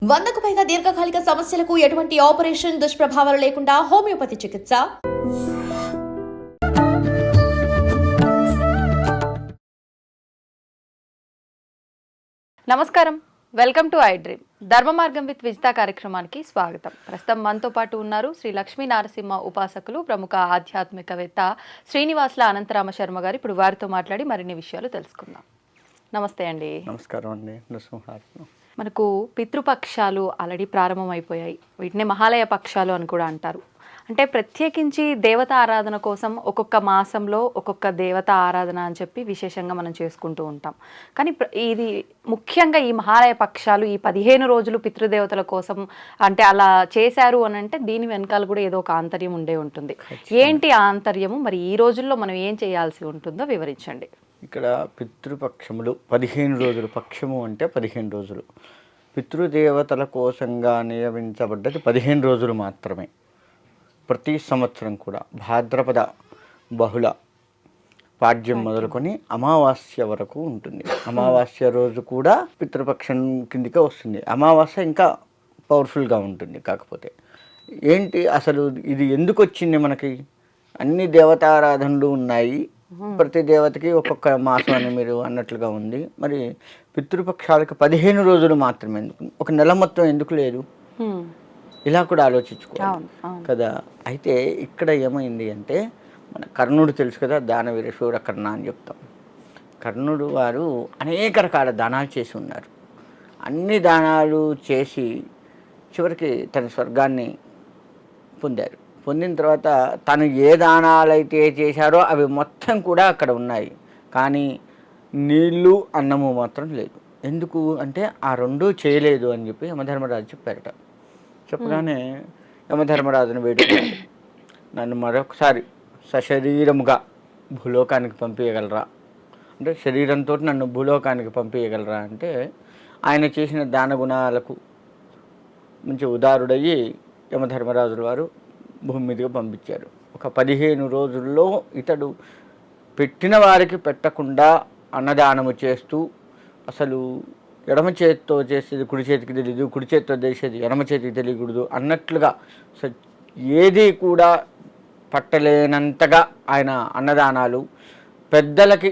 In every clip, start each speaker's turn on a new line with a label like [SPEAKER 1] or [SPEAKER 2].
[SPEAKER 1] 100కు పైగా దీర్ఘకాలిక సమస్యలకు ఎటువంటి ఆపరేషన్ దుష్ప్రభావాలు లేకుండా హోమియోపతి చికిత్స.
[SPEAKER 2] నమస్కారం, వెల్కమ్ టు ఐ డ్రీమ్. ధర్మ మార్గం విత్ విజిత కార్యక్రమానికి స్వాగతం. ప్రస్తుతం మనతో పాటు ఉన్నారు శ్రీ లక్ష్మీ నారసింహ ఉపాసకులు, ప్రముఖ ఆధ్యాత్మికవేత్త శ్రీనివాసుల అనంతరామ శర్మ గారు. ఇప్పుడు వారితో మాట్లాడి మరిన్ని విషయాలు తెలుసుకుందాం. నమస్తే అండి.
[SPEAKER 3] నమస్కారం అండి. నరసింహారావు.
[SPEAKER 2] మనకు పితృపక్షాలు ఆల్రెడీ ప్రారంభమైపోయాయి. వీటిని మహాలయ పక్షాలు అని కూడా అంటారు. అంటే ప్రత్యేకించి దేవత ఆరాధన కోసం ఒక్కొక్క మాసంలో ఒక్కొక్క దేవత ఆరాధన అని చెప్పి విశేషంగా మనం చేసుకుంటూ ఉంటాం. కానీ ఇది ముఖ్యంగా ఈ మహాలయ పక్షాలు ఈ 15 రోజులు పితృదేవతల కోసం అంటే అలా చేశారు అని అంటే దీని వెనకాల కూడా ఏదో ఒక ఆంతర్యం ఉండే ఉంటుంది. ఏంటి ఆంతర్యము? మరి ఈ రోజుల్లో మనం ఏం చేయాల్సి ఉంటుందో వివరించండి.
[SPEAKER 3] ఇక్కడ పితృపక్షములు 15 రోజులు. పక్షము అంటే 15 రోజులు. పితృదేవతల కోసంగా నియమించబడ్డది 15 రోజులు మాత్రమే. ప్రతి సంవత్సరం కూడా భాద్రపద బహుళ పాడ్యం మొదలుకొని అమావాస్య వరకు ఉంటుంది. అమావాస్య రోజు కూడా పితృపక్షం కిందికే వస్తుంది. అమావాస్య ఇంకా పవర్ఫుల్గా ఉంటుంది. కాకపోతే ఏంటి అసలు ఇది ఎందుకు వచ్చింది? మనకి అన్ని దేవతారాధనలు ఉన్నాయి, ప్రతి దేవతకి ఒక్కొక్క మాసం అని మీరు అన్నట్లుగా ఉంది. మరి పితృపక్షాలకు 15 రోజులు మాత్రమే ఎందుకు? ఒక నెల మొత్తం ఎందుకు లేదు? ఇలా కూడా ఆలోచించుకోవాలి కదా. అయితే ఇక్కడ ఏమైంది అంటే, మన కర్ణుడు తెలుసు కదా, దానవీర శూర కర్ణ అని చెప్తాం. కర్ణుడు వారు అనేక రకాల దానాలు చేసి ఉన్నారు. అన్ని దానాలు చేసి చివరికి తన స్వర్గాన్ని పొందారు. పొందిన తర్వాత తను ఏ దానాలైతే చేశారో అవి మొత్తం కూడా అక్కడ ఉన్నాయి. కానీ నీళ్ళు అన్నము మాత్రం లేదు. ఎందుకు అంటే ఆ రెండూ చేయలేదు అని చెప్పి యమధర్మరాజు చెప్పారట. చెప్పగానే యమధర్మరాజును వేడుకున్నాడు, నన్ను మరొకసారి సశరీరముగా భూలోకానికి పంపించగలరా అంటే, శరీరంతో నన్ను భూలోకానికి పంపించగలరా అంటే, ఆయన చేసిన దాన గుణాలకు మంచి ఉదారుడయ్యి యమధర్మరాజుల వారు భూమి మీదుగా పంపించారు. ఒక 15 రోజుల్లో ఇతడు పెట్టిన వారికి పెట్టకుండా అన్నదానము చేస్తూ, అసలు ఎడమ చేతితో చేసేది కుడి చేతికి తెలియదు, కుడి చేతితో చేసేది ఎడమ చేతికి తెలియకూడదు అన్నట్లుగా ఏది కూడా పట్టలేనంతగా ఆయన అన్నదానాలు, పెద్దలకి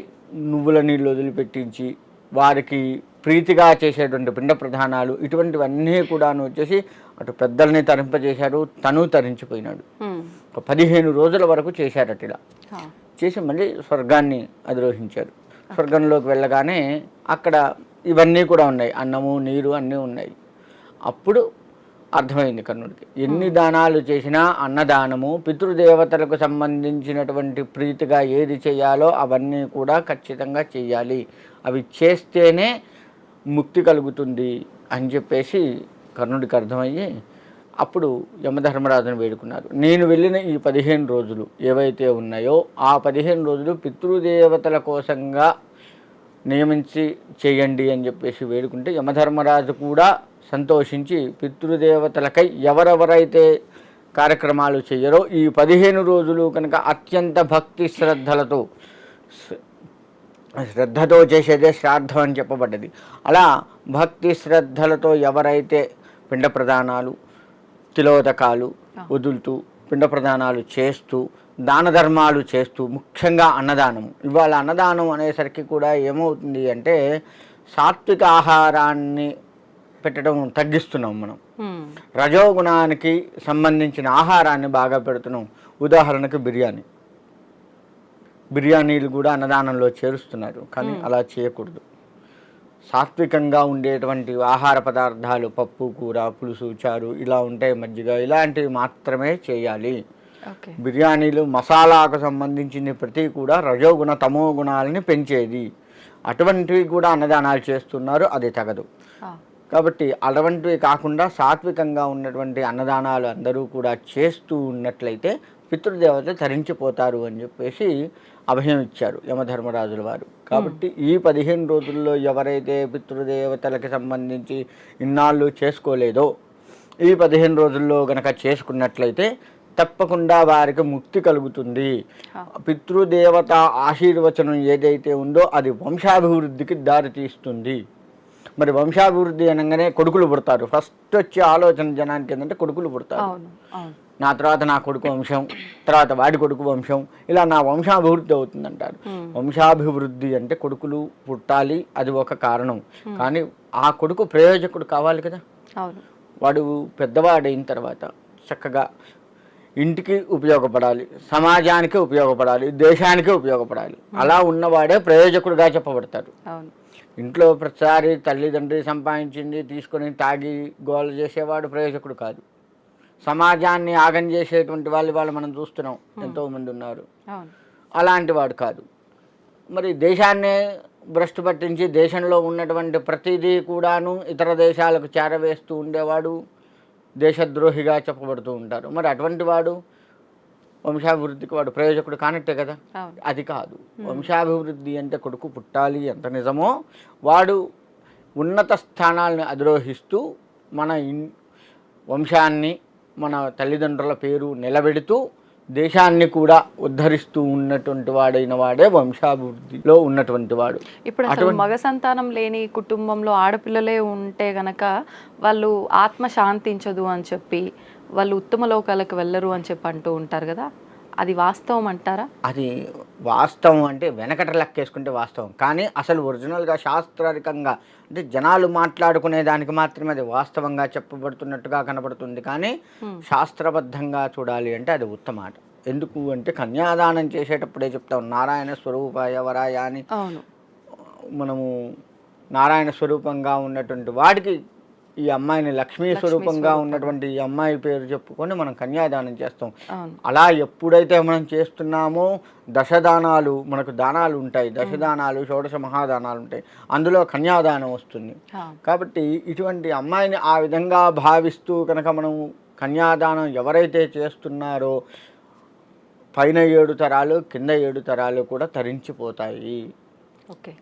[SPEAKER 3] నువ్వుల నీళ్ళు వదిలిపెట్టించి వారికి ప్రీతిగా చేసేటువంటి పిండ ప్రధానాలు, ఇటువంటివన్నీ కూడాను వచ్చేసి అటు పెద్దల్ని తరింపజేశారు, తను తరించిపోయినాడు. ఒక 15 రోజుల వరకు చేశారట. ఇలా చేసి మళ్ళీ స్వర్గాన్ని అధిరోహించారు. స్వర్గంలోకి వెళ్ళగానే అక్కడ ఇవన్నీ కూడా ఉన్నాయి, అన్నము నీరు అన్నీ ఉన్నాయి. అప్పుడు అర్థమైంది కర్ణుడికి, ఎన్ని దానాలు చేసినా అన్నదానము పితృదేవతలకు సంబంధించినటువంటి ప్రీతిగా ఏది చేయాలో అవన్నీ కూడా ఖచ్చితంగా చేయాలి, అవి చేస్తేనే ముక్తి కలుగుతుంది అని చెప్పేసి కర్ణుడికి అర్థమయ్యి అప్పుడు యమధర్మరాజును వేడుకున్నారు. నేను వెళ్ళిన ఈ 15 రోజులు ఏవైతే ఉన్నాయో ఆ 15 రోజులు పితృదేవతల కోసంగా నియమించి చేయండి అని చెప్పేసి వేడుకుంటే యమధర్మరాజు కూడా సంతోషించి పితృదేవతలకై ఎవరెవరైతే కార్యక్రమాలు చేయరో ఈ 15 రోజులు కనుక అత్యంత భక్తి శ్రద్ధతో చేసేదే శ్రాద్ధం అని చెప్పబడ్డది. అలా భక్తి శ్రద్ధలతో ఎవరైతే పిండ ప్రదానాలు, తిలోదకాలు వదులుతూ పిండ ప్రదానాలు చేస్తూ దాన ధర్మాలు చేస్తూ, ముఖ్యంగా అన్నదానము. ఇవాళ అన్నదానం అనేసరికి కూడా ఏమవుతుంది అంటే సాత్విక ఆహారాన్ని పెట్టడం తగ్గిస్తున్నాం మనం, రజోగుణానికి సంబంధించిన ఆహారాన్ని బాగా పెడుతున్నాం. ఉదాహరణకు బిర్యానీలు కూడా అన్నదానంలో చేరుస్తున్నారు. కానీ అలా చేయకూడదు. సాత్వికంగా ఉండేటువంటి ఆహార పదార్థాలు, పప్పు, కూర, పులుసు, చారు ఇలా ఉంటాయి, మజ్జిగ, ఇలాంటివి మాత్రమే చేయాలి. బిర్యానీలు మసాలాకు సంబంధించిన ప్రతి కూడా రజోగుణ తమో గుణాలని పెంచేది, అటువంటివి కూడా అన్నదానాలు చేస్తున్నారు. అది తగదు. కాబట్టి అటువంటివి కాకుండా సాత్వికంగా ఉన్నటువంటి అన్నదానాలు అందరూ కూడా చేస్తూ ఉన్నట్లయితే పితృదేవతలు తరించిపోతారు అని చెప్పేసి అభయం ఇచ్చారు యమధర్మరాజుల వారు. కాబట్టి ఈ 15 రోజుల్లో ఎవరైతే పితృదేవతలకు సంబంధించి ఇన్నాళ్ళు చేసుకోలేదో ఈ 15 రోజుల్లో గనక చేసుకున్నట్లయితే తప్పకుండా వారికి ముక్తి కలుగుతుంది. పితృదేవత ఆశీర్వచనం ఏదైతే ఉందో అది వంశాభివృద్ధికి దారితీస్తుంది. మరి వంశాభివృద్ధి అనగానే కొడుకులు పుడతారు. ఫస్ట్ వచ్చే ఆలోచన జనానికి ఏంటంటే కొడుకులు పుడతారు.
[SPEAKER 2] అవును అవును
[SPEAKER 3] నా తర్వాత నా కొడుకు వంశం, తర్వాత వాడి కొడుకు వంశం, ఇలా నా వంశాభివృద్ధి అవుతుందంటారు. వంశాభివృద్ధి అంటే కొడుకులు పుట్టాలి, అది ఒక కారణం. కానీ ఆ కొడుకు ప్రయోజకుడు కావాలి కదా.
[SPEAKER 2] అవును
[SPEAKER 3] వాడు పెద్దవాడైన తర్వాత చక్కగా ఇంటికి ఉపయోగపడాలి, సమాజానికి ఉపయోగపడాలి, దేశానికి ఉపయోగపడాలి. అలా ఉన్నవాడే ప్రయోజకుడుగా చెప్పబడతారు.
[SPEAKER 2] అవును
[SPEAKER 3] ఇంట్లో ప్రతిసారి తల్లిదండ్రి సంపాదించింది తీసుకొని తాగి గోల చేసేవాడు ప్రయోజకుడు కాదు. సమాజాన్ని ఆగం చేసేటువంటి వాళ్ళు మనం చూస్తున్నాం, ఎంతోమంది ఉన్నారు.
[SPEAKER 2] అవును
[SPEAKER 3] అలాంటి వాడు కాదు. మరి దేశాన్నే భ్రష్టు పట్టించి దేశంలో ఉన్నటువంటి ప్రతిదీ కూడాను ఇతర దేశాలకు చేరవేస్తూ ఉండేవాడు దేశద్రోహిగా చెప్పబడుతూ ఉంటారు. మరి అటువంటి వాడు వంశాభివృద్ధికి వాడు ప్రయోజకుడు కానట్టే కదా.
[SPEAKER 2] అవును
[SPEAKER 3] అది కాదు. వంశాభివృద్ధి అంటే కొడుకు పుట్టాలి ఎంత నిజమో, వాడు ఉన్నత స్థానాలను అధిరోహిస్తూ మన వంశాన్ని, మన తల్లిదండ్రుల పేరు నిలబెడుతూ దేశాన్ని కూడా ఉద్ధరిస్తూ ఉన్నటువంటి వాడైన వాడే వంశాభివృద్ధిలో ఉన్నటువంటి వాడు.
[SPEAKER 2] ఇప్పుడు అసలు మగ సంతానం లేని కుటుంబంలో ఆడపిల్లలే ఉంటే గనక వాళ్ళు ఆత్మ శాంతించదు అని చెప్పి, వాళ్ళు ఉత్తమ లోకాలకు వెళ్ళరు అని చెప్పి అంటూ ఉంటారు కదా, అది వాస్తవం అంటారా?
[SPEAKER 3] అది వాస్తవం అంటే వెనకట లెక్కేసుకుంటే వాస్తవం. కానీ అసలు ఒరిజినల్గా శాస్త్రీయంగా అంటే జనాలు మాట్లాడుకునే దానికి మాత్రమే అది వాస్తవంగా చెప్పబడుతున్నట్టుగా కనబడుతుంది. కానీ శాస్త్రబద్ధంగా చూడాలి అంటే అది ఉత్తమాట. ఎందుకు అంటే కన్యాదానం చేసేటప్పుడే చెప్తాం నారాయణ స్వరూపాయ వరాయ అని. మనము నారాయణ స్వరూపంగా ఉన్నటువంటి వాడికి ఈ అమ్మాయిని లక్ష్మీ స్వరూపంగా ఉన్నటువంటి ఈ అమ్మాయి పేరు చెప్పుకొని మనం కన్యాదానం చేస్తాం. అలా ఎప్పుడైతే మనం చేస్తున్నామో దశదానాలు, మనకు దానాలు ఉంటాయి, దశదానాలు, షోడశ మహాదానాలు ఉంటాయి, అందులో కన్యాదానం వస్తుంది. కాబట్టి ఇటువంటి అమ్మాయిని ఆ విధంగా భావిస్తూ కనుక మనం కన్యాదానం ఎవరైతే చేస్తున్నారో పైన 7 తరాలు కింద 7 తరాలు కూడా తరించిపోతాయి.
[SPEAKER 2] ఓకే,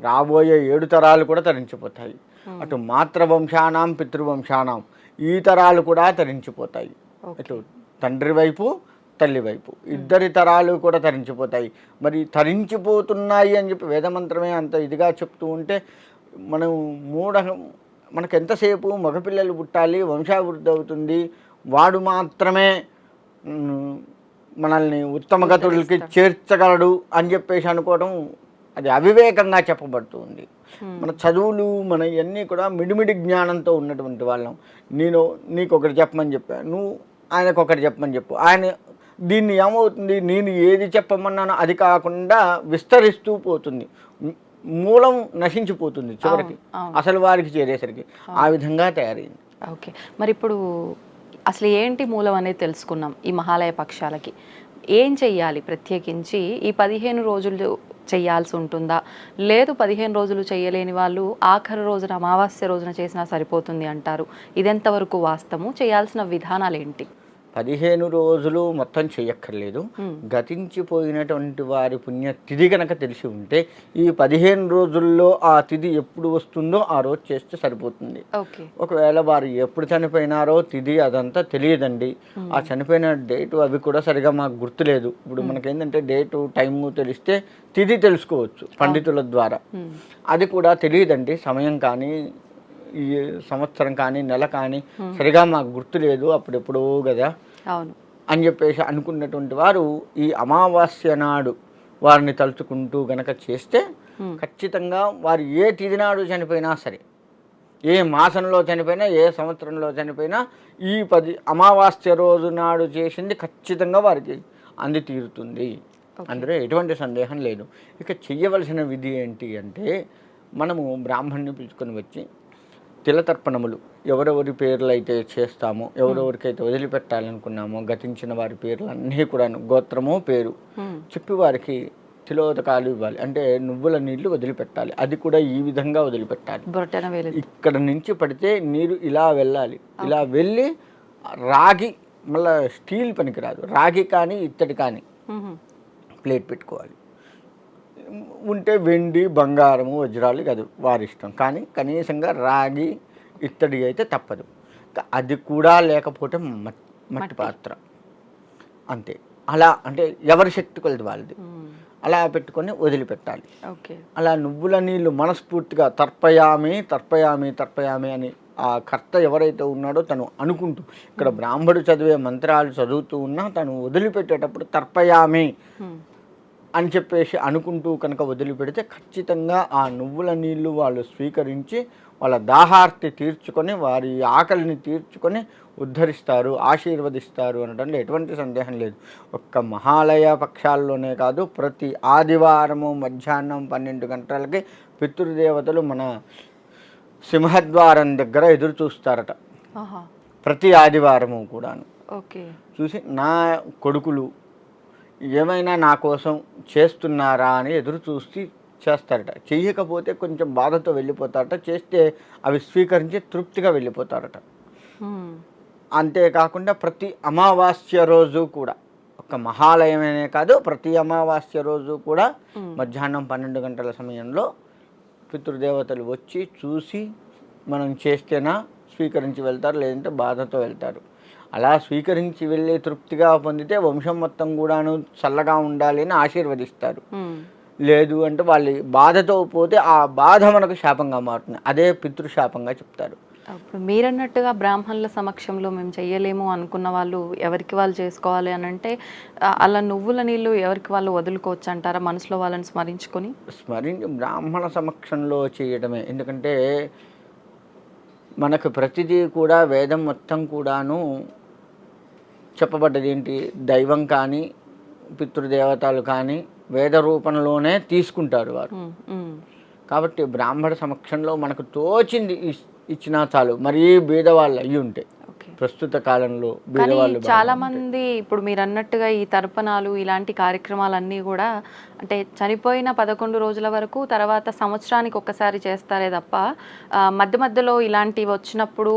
[SPEAKER 3] రాబోయే 7 తరాలు కూడా తరించిపోతాయి. అటు మాతృవంశానాం పితృవంశానాం ఈ తరాలు కూడా తరించిపోతాయి. అటు తండ్రి వైపు తల్లి వైపు ఇద్దరి తరాలు కూడా తరించిపోతాయి. మరి తరించిపోతున్నాయి అని చెప్పి వేదమంత్రమే అంత ఇదిగా చెప్తూ ఉంటే మనం మనకు ఎంతసేపు మగపిల్లలు పుట్టాలి, వంశాభివృద్ధి అవుతుంది, వాడు మాత్రమే మనల్ని ఉత్తమ గతులకి చేర్చగలడు అని చెప్పేసి అనుకోవడం అది అవివేకంగా చెప్పబడుతుంది. మన చదువులు మన ఇవన్నీ కూడా మిడిమిడి జ్ఞానంతో ఉన్నటువంటి వాళ్ళం. నీకు ఒకటి చెప్పమని చెప్పా, నువ్వు ఆయనకు ఒకటి చెప్పమని చెప్పు. ఆయన దీన్ని ఏమవుతుంది, నేను ఏది చెప్పమన్నానో అది కాకుండా విస్తరిస్తూ పోతుంది, మూలం నశించిపోతుంది చివరికి అసలు వారికి చేరేసరికి. ఆ విధంగా తయారైంది.
[SPEAKER 2] ఓకే, మరి ఇప్పుడు అసలు ఏంటి మూలం అనేది తెలుసుకున్నాం. ఈ మహాలయ పక్షాలకి ఏం చెయ్యాలి ప్రత్యేకించి? ఈ 15 రోజులు చేయాల్సి ఉంటుందా, లేదు 15 రోజులు చేయలేని వాళ్ళు ఆఖరి రోజున అమావాస్య రోజున చేసినా సరిపోతుంది అంటారు. ఇదెంతవరకు వాస్తవము? చేయాల్సిన విధానాలు ఏంటి?
[SPEAKER 3] 15 రోజులు మొత్తం చేయక్కర్లేదు. గతించిపోయినటువంటి వారి పుణ్య తిథి కనుక తెలిసి ఉంటే ఈ 15 రోజుల్లో ఆ తిథి ఎప్పుడు వస్తుందో ఆ రోజు చేస్తే సరిపోతుంది. ఒకవేళ వారు ఎప్పుడు చనిపోయినారో తిథి అదంతా తెలియదండి, ఆ చనిపోయిన డేటు అవి కూడా సరిగా మాకు గుర్తులేదు. ఇప్పుడు మనకేంటంటే డేటు టైము తెలిస్తే తిథి తెలుసుకోవచ్చు పండితుల ద్వారా. అది కూడా తెలియదండి, సమయం కానీ ఈ సంవత్సరం కానీ నెల కానీ సరిగా మాకు గుర్తులేదు, అప్పుడెప్పుడో కదా అని చెప్పేసి అనుకున్నటువంటి వారు ఈ అమావాస్య నాడు వారిని తలుచుకుంటూ గనక చేస్తే ఖచ్చితంగా వారు ఏ తిథి నాడు చనిపోయినా సరే, ఏ మాసంలో చనిపోయినా, ఏ సంవత్సరంలో చనిపోయినా ఈ అమావాస్య రోజు నాడు చేసింది ఖచ్చితంగా వారికి అంది తీరుతుంది. అందులో ఎటువంటి సందేహం లేదు. ఇక చెయ్యవలసిన విధి ఏంటి అంటే, మనము బ్రాహ్మణ్ణి పిలుచుకొని వచ్చి తిలతర్పణములు ఎవరెవరి పేర్లు అయితే చేస్తామో, ఎవరెవరికైతే వదిలిపెట్టాలనుకున్నామో గతించిన వారి పేర్లు అన్నీ కూడా గోత్రము పేరు చెప్పి వారికి తిలోదకాలు ఇవ్వాలి. అంటే నువ్వుల నీళ్లు వదిలిపెట్టాలి. అది కూడా ఈ విధంగా వదిలిపెట్టాలి. ఇక్కడ నుంచి పడితే నీరు ఇలా వెళ్ళాలి, ఇలా వెళ్ళి రాగి, మళ్ళీ స్టీల్ పనికిరాదు, రాగి కానీ ఇత్తడి కానీ ప్లేట్ పెట్టుకోవాలి. ఉంటే వెండి బంగారము వజ్రాలు కాదు వారి ఇష్టం, కానీ కనీసంగా రాగి ఇత్తడి అయితే తప్పదు. అది కూడా లేకపోతే మట్టి పాత్ర అంతే. అలా అంటే ఎవరి శక్తి కొలది వాళ్ళది. అలా పెట్టుకొని వదిలిపెట్టాలి.
[SPEAKER 2] ఓకే.
[SPEAKER 3] అలా నువ్వుల నీళ్ళు మనస్ఫూర్తిగా తర్పయామి తర్పయామి తర్పయామి అని ఆ కర్త ఎవరైతే ఉన్నాడో తను అనుకుంటూ, ఇక్కడ బ్రాహ్మడు చదివే మంత్రాలు చదువుతూ ఉన్నా తను వదిలిపెట్టేటప్పుడు తర్పయామి అని చెప్పేసి అనుకుంటూ కనుక వదిలిపెడితే ఖచ్చితంగా ఆ నువ్వుల నీళ్ళు వాళ్ళు స్వీకరించి వాళ్ళ దాహార్తి తీర్చుకొని వారి ఆకలిని తీర్చుకొని ఉద్ధరిస్తారు, ఆశీర్వదిస్తారు అనడంలో ఎటువంటి సందేహం లేదు. ఒక్క మహాలయ పక్షాల్లోనే కాదు, ప్రతి ఆదివారము మధ్యాహ్నం 12 గంటలకి పితృదేవతలు మన సింహద్వారం దగ్గర ఎదురు చూస్తారట, ప్రతి ఆదివారము కూడాను.
[SPEAKER 2] ఓకే.
[SPEAKER 3] చూసి నా కొడుకులు ఏమైనా నా కోసం చేస్తున్నారా అని ఎదురు చూసి చేస్తారట. చెయ్యకపోతే కొంచెం బాధతో వెళ్ళిపోతారట, చేస్తే అవి స్వీకరించి తృప్తిగా వెళ్ళిపోతారట. అంతేకాకుండా ప్రతి అమావాస్య రోజు కూడా, ఒక మహాలయమనే కాదు ప్రతి అమావాస్య రోజు కూడా మధ్యాహ్నం 12 గంటల సమయంలో పితృదేవతలు వచ్చి చూసి మనం చేస్తేనా స్వీకరించి వెళ్తారు, లేదంటే బాధతో వెళ్తారు. అలా స్వీకరించి వెళ్ళి తృప్తిగా పొందితే వంశం మొత్తం కూడాను చల్లగా ఉండాలి అని ఆశీర్వదిస్తారు. లేదు అంటే వాళ్ళు బాధతో పోతే ఆ బాధ మనకు శాపంగా మారుతుంది, అదే పితృశాపంగా చెప్తారు.
[SPEAKER 2] అప్పుడు మీరన్నట్టుగా బ్రాహ్మణుల సమక్షంలో మేము చెయ్యలేము అనుకున్న వాళ్ళు ఎవరికి వాళ్ళు చేసుకోవాలి అని అంటే అలా నువ్వుల నీళ్ళు ఎవరికి వాళ్ళు వదులుకోవచ్చు అంటారా, మనసులో వాళ్ళని స్మరించుకొని?
[SPEAKER 3] బ్రాహ్మణ సమక్షంలో చేయడమే. ఎందుకంటే మనకు ప్రతిదీ కూడా వేదం మొత్తం కూడాను చెప్పబడ్డది ఏంటి, దైవం కానీ పితృదేవతలు కానీ వేద రూపంలోనే తీసుకుంటారు వారు. కాబట్టి బ్రాహ్మణ సమక్షంలో మనకు తోచింది ఇచ్చినా చాలు. మరీ బీదవాళ్ళు అయ్యి ఉంటే ప్రస్తుత కాలంలో బీదవాళ్ళు
[SPEAKER 2] చాలా మంది ఇప్పుడు మీరు అన్నట్టుగా ఈ తర్పణాలు ఇలాంటి కార్యక్రమాలన్నీ కూడా అంటే చనిపోయిన 11 రోజుల వరకు, తర్వాత సంవత్సరానికి ఒక్కసారి చేస్తారే తప్ప మధ్య మధ్యలో ఇలాంటివి వచ్చినప్పుడు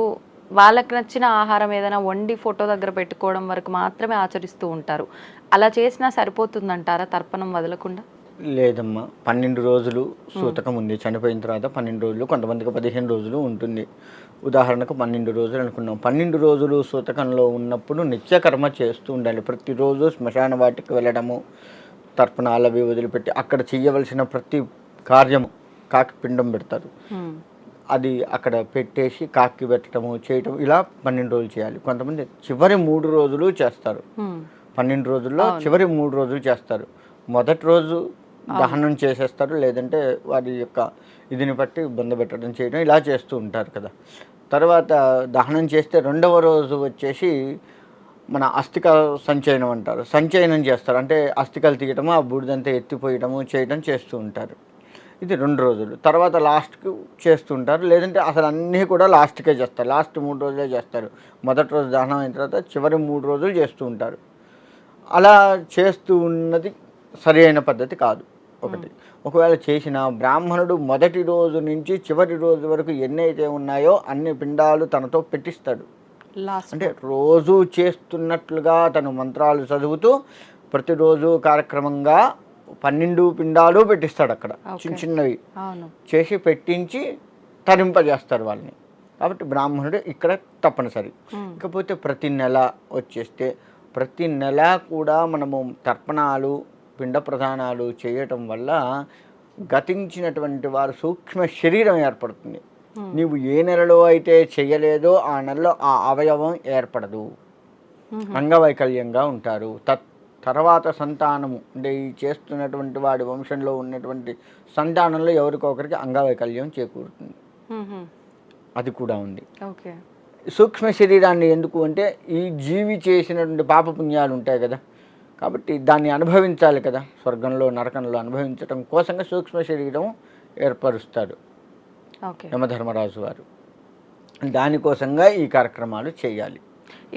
[SPEAKER 2] వాళ్ళకి నచ్చిన ఆహారం ఏదైనా వండి ఫోటో దగ్గర పెట్టుకోవడం వరకు మాత్రమే ఆచరిస్తూ ఉంటారు. అలా చేసినా సరిపోతుందంటారా తర్పణం వదలకుండా?
[SPEAKER 3] లేదమ్మా, 12 రోజులు సూతకం ఉంది. చనిపోయిన తర్వాత 12 రోజులు, కొంతమందికి 15 రోజులు ఉంటుంది. ఉదాహరణకు 12 రోజులు అనుకున్నాం. 12 రోజులు సూతకంలో ఉన్నప్పుడు నిత్యకర్మ చేస్తూ ఉండాలి. ప్రతిరోజు శ్మశాన వాటికి వెళ్ళడము, తర్పణాలవి వదిలిపెట్టి అక్కడ చేయవలసిన ప్రతి కార్యము, కాకి పిండం పెడతారు, అది అక్కడ పెట్టేసి కాకి పెట్టడము చేయటం, ఇలా 12 రోజులు చేయాలి. కొంతమంది చివరి 3 రోజులు చేస్తారు. 12 రోజుల్లో చివరి 3 రోజులు చేస్తారు. మొదటి రోజు దహనం చేసేస్తారు, లేదంటే వారి యొక్క ఇదిని బట్టి బొంద పెట్టడం చేయడం ఇలా చేస్తూ ఉంటారు కదా. తర్వాత దహనం చేస్తే రెండవ రోజు వచ్చేసి మన అస్థిక సంచయనం అంటారు, సంచయనం చేస్తారు. అంటే అస్థికలు తీయటము, ఆ బూడిదంతా ఎత్తిపోయటము చేయడం చేస్తూ ఉంటారు. ఇది 2 రోజులు. తర్వాత లాస్ట్కి చేస్తుంటారు, లేదంటే అసలు అన్నీ కూడా లాస్ట్కే చేస్తారు. లాస్ట్ 3 రోజులే చేస్తారు. మొదటి రోజు దహనం అయిన తర్వాత చివరి 3 రోజులు చేస్తూ ఉంటారు. అలా చేస్తూ ఉన్నది సరి అయిన పద్ధతి కాదు. ఒకవేళ చేసిన బ్రాహ్మణుడు మొదటి రోజు నుంచి చివరి రోజు వరకు ఎన్నైతే ఉన్నాయో అన్ని పిండాలు తనతో పెట్టిస్తాడు. అంటే రోజు చేస్తున్నట్లుగా తను మంత్రాలు చదువుతూ ప్రతిరోజు కార్యక్రమంగా 12 పిండాలు పెట్టిస్తాడు. అక్కడ చిన్న చిన్నవి చేసి పెట్టించి తరింపజేస్తారు వాళ్ళని. కాబట్టి బ్రాహ్మణుడు ఇక్కడ తప్పనిసరి. ఇకపోతే ప్రతి నెల వచ్చేస్తే ప్రతి నెల కూడా మనము తర్పణాలు, పిండ ప్రదానాలు చేయటం వల్ల గతించినటువంటి వారు సూక్ష్మ శరీరం ఏర్పడుతుంది. నీవు ఏ నెలలో అయితే చేయలేదో ఆ నెలలో ఆ అవయవం ఏర్పడదు, అంగవైకల్యంగా ఉంటారు. తర్వాత సంతానము అంటే ఈ చేస్తున్నటువంటి వాడి వంశంలో ఉన్నటువంటి సంతానంలో ఎవరికొకరికి అంగవైకల్యం చేకూరుతుంది. అది కూడా ఉంది. సూక్ష్మ శరీరాన్ని ఎందుకు అంటే ఈ జీవి చేసినటువంటి పాపపుణ్యాలు ఉంటాయి కదా, కాబట్టి దాన్ని అనుభవించాలి కదా, స్వర్గంలో నరకంలో అనుభవించడం కోసంగా సూక్ష్మ శరీరం ఏర్పరుస్తాడు యమధర్మరాజు వారు. దానికోసంగా ఈ కార్యక్రమాలు చేయాలి.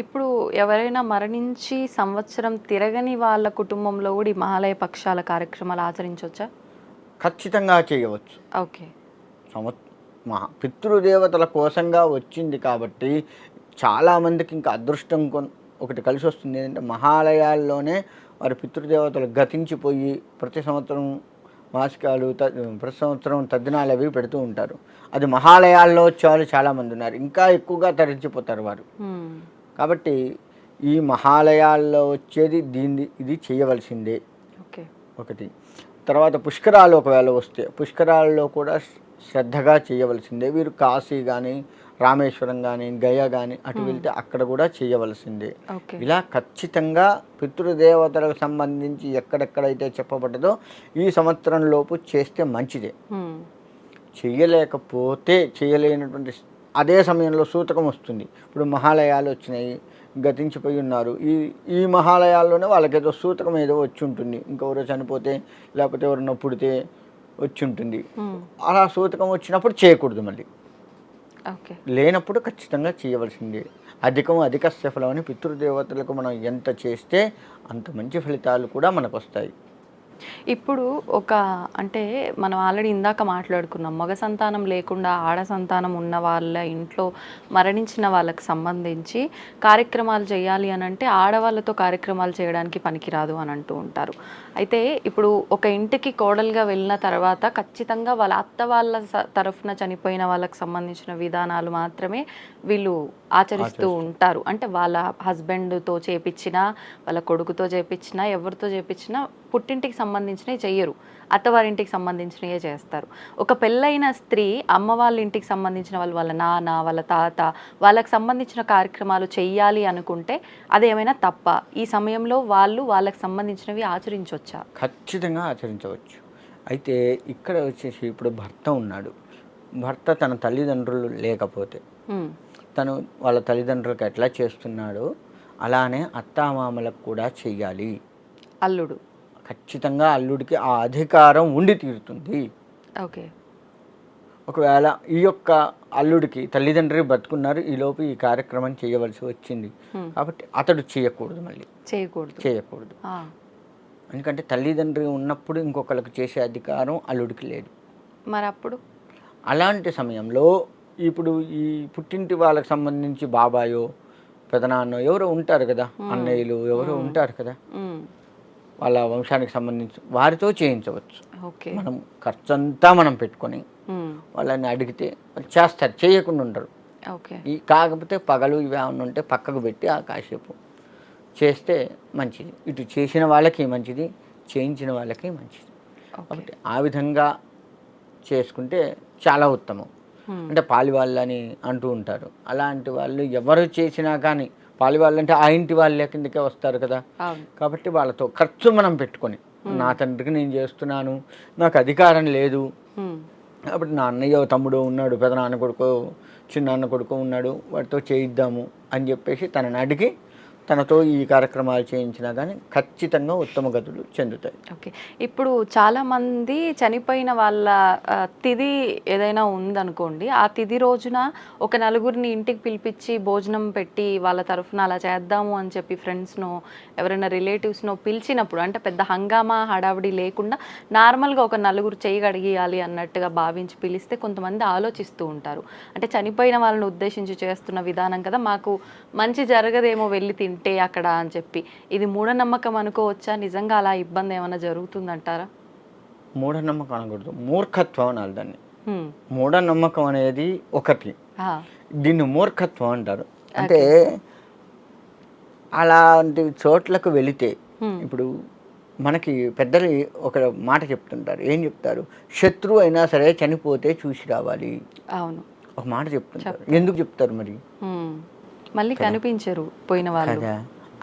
[SPEAKER 2] ఇప్పుడు ఎవరైనా మరణించి సంవత్సరం తిరగని వాళ్ళ కుటుంబంలో కూడా ఈ మహాలయ పక్షాల కార్యక్రమాలు ఆచరించవచ్చా?
[SPEAKER 3] ఖచ్చితంగా చేయవచ్చు.
[SPEAKER 2] ఓకే.
[SPEAKER 3] పితృదేవతల కోసంగా వచ్చింది కాబట్టి చాలామందికి ఇంకా అదృష్టం ఒకటి కలిసి వస్తుంది. ఏంటంటే మహాలయాల్లోనే వారి పితృదేవతలు గతించిపోయి ప్రతి సంవత్సరం మాసికాలు, ప్రతి సంవత్సరం తద్దినాలు అవి పెడుతూ ఉంటారు. అది మహాలయాల్లో వచ్చేవాళ్ళు చాలామంది ఉన్నారు, ఇంకా ఎక్కువగా తరించిపోతారు వారు. కాబట్టి ఈ మహాలయాల్లో వచ్చేది ఇది చేయవలసిందే. ఒకటి తర్వాత పుష్కరాలు ఒకవేళ వస్తే పుష్కరాల్లో కూడా శ్రద్ధగా చేయవలసిందే. వీరు కాశీ కానీ రామేశ్వరం కానీ గయా కానీ అటు వెళ్తే అక్కడ కూడా చేయవలసిందే.
[SPEAKER 2] ఓకే.
[SPEAKER 3] ఇలా ఖచ్చితంగా పితృదేవతలకు సంబంధించి ఎక్కడెక్కడైతే చెప్పబడ్డదో ఈ సంవత్సరం లోపు చేస్తే మంచిదే. చేయలేకపోతే చేయలేనటువంటి అదే సమయంలో సూతకం వస్తుంది. ఇప్పుడు మహాలయాలు వచ్చినాయి, గతించిపోయి ఉన్నారు. ఈ మహాలయాల్లోనే వాళ్ళకేదో సూతకం ఏదో వచ్చి ఉంటుంది. ఇంకెవరో చనిపోతే లేకపోతే ఎవరన్నా పుడితే వచ్చి ఉంటుంది. అలా సూతకం వచ్చినప్పుడు చేయకూడదు. మళ్ళీ
[SPEAKER 2] ఓకే.
[SPEAKER 3] లేనప్పుడు ఖచ్చితంగా చేయవలసిందే. అధిక సఫలం అని పితృదేవతలకు మనం ఎంత చేస్తే అంత మంచి ఫలితాలు కూడా మనకు వస్తాయి.
[SPEAKER 2] ఇప్పుడు అంటే మనం ఆల్రెడీ ఇందాక మాట్లాడుకున్నాం, మగ సంతానం లేకుండా ఆడ సంతానం ఉన్న వాళ్ళ ఇంట్లో మరణించిన వాళ్ళకి సంబంధించి కార్యక్రమాలు చేయాలి అని అంటే ఆడవాళ్ళతో కార్యక్రమాలు చేయడానికి పనికిరాదు అని అంటూ ఉంటారు. అయితే ఇప్పుడు ఒక ఇంటికి కోడలుగా వెళ్ళిన తర్వాత ఖచ్చితంగా వాళ్ళ అత్త వాళ్ళ తరఫున చనిపోయిన వాళ్ళకి సంబంధించిన విధానాలు మాత్రమే వీళ్ళు ఆచరిస్తూ ఉంటారు. అంటే వాళ్ళ హస్బెండ్తో చేపించినా వాళ్ళ కొడుకుతో చేపించినా ఎవరితో చేపించినా పుట్టింటికి సంబంధించినవి చెయ్యరు, అత్తవారింటికి సంబంధించినవే చేస్తారు. ఒక పెళ్ళైన స్త్రీ అమ్మ వాళ్ళ ఇంటికి సంబంధించిన వాళ్ళ నాన్న వాళ్ళ తాత వాళ్ళకి సంబంధించిన కార్యక్రమాలు చెయ్యాలి అనుకుంటే అదేమైనా తప్ప? ఈ సమయంలో వాళ్ళకి సంబంధించినవి ఆచరించవచ్చా?
[SPEAKER 3] ఖచ్చితంగా ఆచరించవచ్చు. అయితే ఇక్కడ వచ్చేసి ఇప్పుడు భర్త ఉన్నాడు. భర్త తన తల్లిదండ్రులు లేకపోతే తను వాళ్ళ తల్లిదండ్రులకు ఎట్లా చేస్తున్నాడో అలానే అత్తామామలకు కూడా చెయ్యాలి.
[SPEAKER 2] అల్లుడు
[SPEAKER 3] ఖచ్చితంగా అల్లుడికి ఆ అధికారం ఉండి తీరుతుంది.
[SPEAKER 2] ఓకే.
[SPEAKER 3] ఒకవేళ ఈ యొక్క అల్లుడికి తల్లిదండ్రులు బతుకున్నారు, ఈలోపు ఈ కార్యక్రమం చేయవలసి వచ్చింది కాబట్టి అతడు చేయకూడదు, మళ్ళీ చేయకూడదు. ఎందుకంటే తల్లిదండ్రులు ఉన్నప్పుడు ఇంకొకరికి చేసే అధికారం అల్లుడికి లేదు.
[SPEAKER 2] మరి అప్పుడు
[SPEAKER 3] అలాంటి సమయంలో ఇప్పుడు ఈ పుట్టింటి వాళ్ళకి సంబంధించి బాబాయో పెదనాన్నో ఎవరో ఉంటారు కదా, అన్నయ్యలు ఎవరో ఉంటారు కదా, వాళ్ళ వంశానికి సంబంధించి వారితో చేయించవచ్చు. మనం ఖర్చంతా మనం పెట్టుకొని వాళ్ళని అడిగితే వాళ్ళు చేస్తారు, చేయకుండా ఉండరు. కాకపోతే పగలు ఇవి ఏమన్నా ఉంటే పక్కకు పెట్టి ఆ కాసేపు చేస్తే మంచిది. ఇటు చేసిన వాళ్ళకి మంచిది, చేయించిన వాళ్ళకి మంచిది. కాబట్టి ఆ విధంగా చేసుకుంటే చాలా ఉత్తమం. అంటే పాలివాళ్ళని అంటూ ఉంటారు. అలాంటి వాళ్ళు ఎవరు చేసినా కానీ పాలివాళ్ళు అంటే ఆ ఇంటి వాళ్ళ కిందకే వస్తారు కదా. కాబట్టి వాళ్ళతో ఖర్చు మనం పెట్టుకొని నా తండ్రికి నేను చేస్తున్నాను, నాకు అధికారం లేదు కాబట్టి నా అన్నయ్య తమ్ముడు ఉన్నాడు, పెదనాన్న కొడుకు చిన్నాన్న కొడుకు ఉన్నాడు, వాటితో చేయిద్దాము అని చెప్పేసి తనని అడిగి తనతో ఈ కార్యక్రమాలు చేయించినా కానీ ఖచ్చితంగా ఉత్తమ గతులు చెందుతాయి.
[SPEAKER 2] ఓకే. ఇప్పుడు చాలామంది చనిపోయిన వాళ్ళ తిథి ఏదైనా ఉందనుకోండి, ఆ తిథి రోజున ఒక నలుగురిని ఇంటికి పిలిపించి భోజనం పెట్టి వాళ్ళ తరఫున అలా చేద్దాము అని చెప్పి ఫ్రెండ్స్నో ఎవరైనా రిలేటివ్స్నో పిలిచినప్పుడు, అంటే పెద్ద హంగామా హడావిడి లేకుండా నార్మల్గా ఒక నలుగురు చేయి కడిగియాలి అన్నట్టుగా భావించి పిలిస్తే కొంతమంది ఆలోచిస్తూ ఉంటారు. అంటే చనిపోయిన వాళ్ళని ఉద్దేశించి చేస్తున్న విధానం కదా, మాకు మంచి జరగదేమో వెళ్ళి తింటే అక్కడ అని చెప్పి, ఇది మూఢనమ్మకం అనుకోవచ్చా? నిజంగా అలా ఇబ్బంది ఏమైనా జరుగుతుందంటారా?
[SPEAKER 3] మూఢనమ్మకం అనకూడదు, మూర్ఖత్వం అనాలి దాన్ని. మూఢనమ్మకం అనేది ఒకటి, దీన్ని మూర్ఖత్వం అంటారు. అంటే అలాంటి చోట్లకు వెళితే ఇప్పుడు మనకి పెద్దలు ఒక మాట చెప్తుంటారు. ఏం చెప్తారు? శత్రువు అయినా సరే చనిపోతే చూసి రావాలి.
[SPEAKER 2] అవును,
[SPEAKER 3] ఒక మాట చెప్తుంటారు. ఎందుకు చెప్తారు మరి?
[SPEAKER 2] మళ్ళీ కనిపించరు పోయిన వాళ్ళు
[SPEAKER 3] కదా,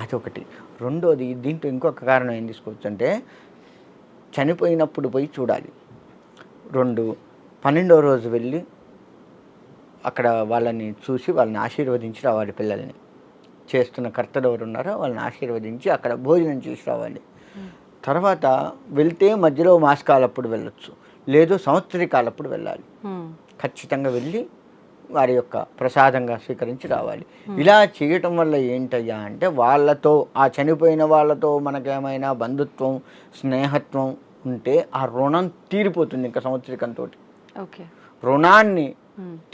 [SPEAKER 3] అదొకటి. రెండోది, దీంట్లో ఇంకొక కారణం ఏం తీసుకోవచ్చు అంటే చనిపోయినప్పుడు పోయి చూడాలి. 12వ రోజు వెళ్ళి అక్కడ వాళ్ళని చూసి వాళ్ళని ఆశీర్వదించి రావాలి. పిల్లల్ని చేస్తున్న కర్తలు ఎవరు ఉన్నారో వాళ్ళని ఆశీర్వదించి అక్కడ భోజనం చేసి రావాలి. తర్వాత వెళ్తే మధ్యలో మాసకాలప్పుడు వెళ్ళొచ్చు, లేదు సంవత్సరికాలప్పుడు వెళ్ళాలి. ఖచ్చితంగా వెళ్ళి వారి యొక్క ప్రసాదంగా స్వీకరించి రావాలి. ఇలా చేయటం వల్ల ఏంటయ్యా అంటే వాళ్ళతో, ఆ చనిపోయిన వాళ్ళతో మనకేమైనా బంధుత్వం స్నేహత్వం ఉంటే ఆ రుణం తీరిపోతుంది. ఇంకా సంవత్సరికంతో రుణాన్ని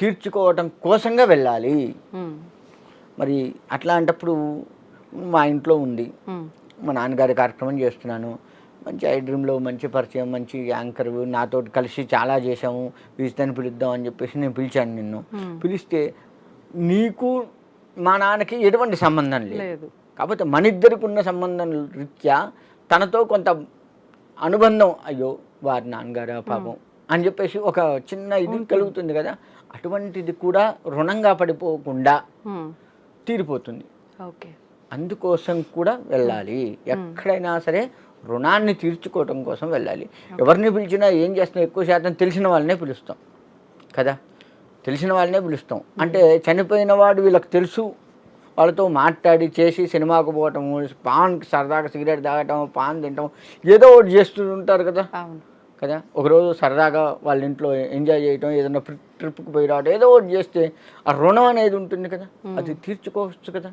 [SPEAKER 3] తీర్చుకోవటం కోసంగా వెళ్ళాలి. మరి అట్లాంటప్పుడు మా ఇంట్లో ఉంది, మా నాన్నగారి కార్యక్రమం చేస్తున్నాను, మంచి ఐ డ్రీమ్లో మంచి పరిచయం, మంచి యాంకర్, నాతో కలిసి చాలా చేసాము, వీస్తాన్ని పిలుద్దాం అని చెప్పేసి నేను పిలిచాను నిన్ను. పిలిస్తే నీకు మా నాన్నకి ఎటువంటి సంబంధం లేదు, కాకపోతే మన ఇద్దరికి ఉన్న సంబంధం రీత్యా తనతో కొంత అనుబంధం, అయ్యో వారి నాన్నగారా పాపం అని చెప్పేసి ఒక చిన్న ఇది కలుగుతుంది కదా, అటువంటిది కూడా రుణంగా పడిపోకుండా తీరిపోతుంది.
[SPEAKER 2] ఓకే.
[SPEAKER 3] అందుకోసం కూడా వెళ్ళాలి. ఎక్కడైనా సరే రుణాన్ని తీర్చుకోవటం కోసం వెళ్ళాలి. ఎవరిని పిలిచినా ఏం చేస్తాం, ఎక్కువ శాతం తెలిసిన వాళ్ళనే పిలుస్తాం కదా, తెలిసిన వాళ్ళనే పిలుస్తాం. అంటే చనిపోయిన వాడు వీళ్ళకి తెలుసు, వాళ్ళతో మాట్లాడి చేసి సినిమాకు పోవటము, పాన్ సరదాగా సిగరెట్ తాగటం, పాన్ తినటం, ఏదో ఒకటి చేస్తూ ఉంటారు కదా కదా. ఒకరోజు సరదాగా వాళ్ళ ఇంట్లో ఎంజాయ్ చేయటం, ఏదైనా ట్రిప్కి పోయి రావడం, ఏదో ఒకటి చేస్తే ఆ రుణం అనేది ఉంటుంది కదా, అది తీర్చుకోవచ్చు కదా,